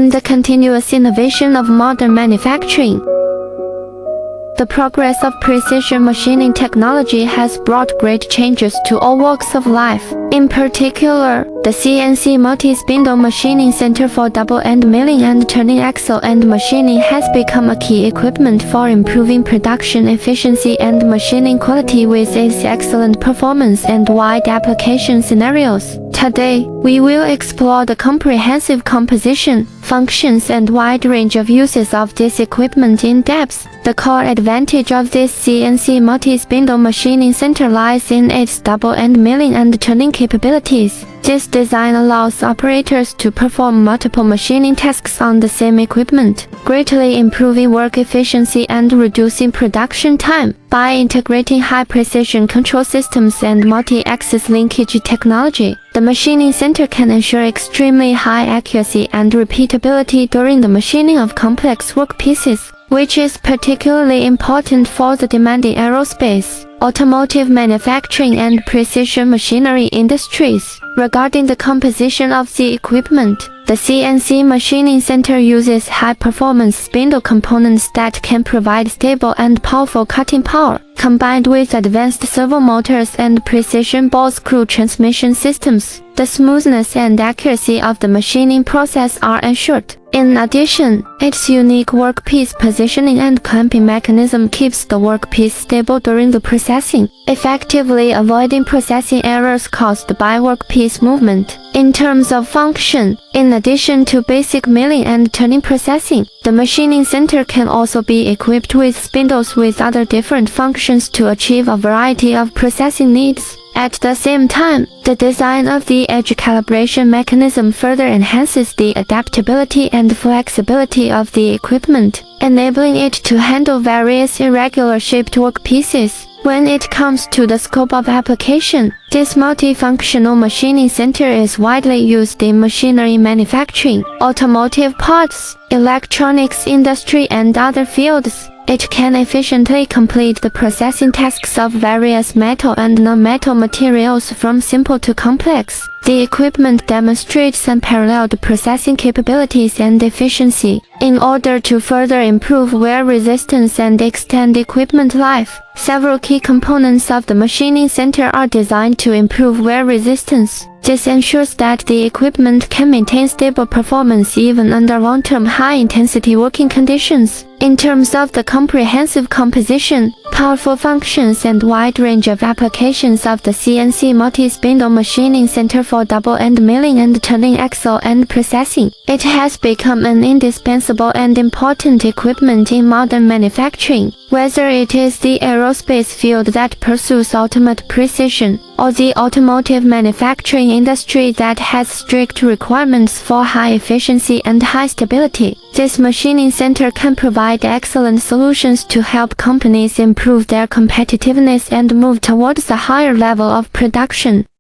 in the continuous innovation of modern manufacturing. The progress of precision machining technology has brought great changes to all walks of life. In particular, the CNC multi-spindle machining center for double-end milling and turning axle and machining has become a key equipment for improving production efficiency and machining quality with its excellent performance and wide application scenarios. Today, we will explore the comprehensive composition, functions and wide range of uses of this equipment in depth. The core advantage of this CNC multi-spindle machining center lies in its double-end milling and turning capabilities. This design allows operators to perform multiple machining tasks on the same equipment, greatly improving work efficiency and reducing production time. By integrating high-precision control systems and multi-axis linkage technology, the machining center can ensure extremely high accuracy and repeatability during the machining of complex workpieces, which is particularly important for the demanding aerospace, automotive manufacturing and precision machinery industries. Regarding the composition of the equipment, the CNC machining center uses high-performance spindle components that can provide stable and powerful cutting power, combined with advanced servo motors and precision ball screw transmission systems. The smoothness and accuracy of the machining process are ensured. In addition, its unique workpiece positioning and clamping mechanism keeps the workpiece stable during the processing, effectively avoiding processing errors caused by workpiece movement. In terms of function, in addition to basic milling and turning processing, the machining center can also be equipped with spindles with other different functions to achieve a variety of processing needs. At the same time, the design of the edge calibration mechanism further enhances the adaptability and flexibility of the equipment, enabling it to handle various irregular-shaped workpieces. When it comes to the scope of application, this multifunctional machining center is widely used in machinery manufacturing, automotive parts, electronics industry and other fields. It can efficiently complete the processing tasks of various metal and non-metal materials from simple to complex. The equipment demonstrates unparalleled processing capabilities and efficiency. In order to further improve wear resistance and extend equipment life, several key components of the machining center are designed to improve wear resistance. This ensures that the equipment can maintain stable performance even under long-term high-intensity working conditions. In terms of the comprehensive composition, powerful functions and wide range of applications of the CNC multi-spindle machining center for double-end milling and turning axle and processing, it has become an indispensable and important equipment in modern manufacturing. Whether it is the aerospace field that pursues ultimate precision, or the automotive manufacturing industry that has strict requirements for high efficiency and high stability, this machining center can provide excellent solutions to help companies improve their competitiveness and move towards a higher level of production.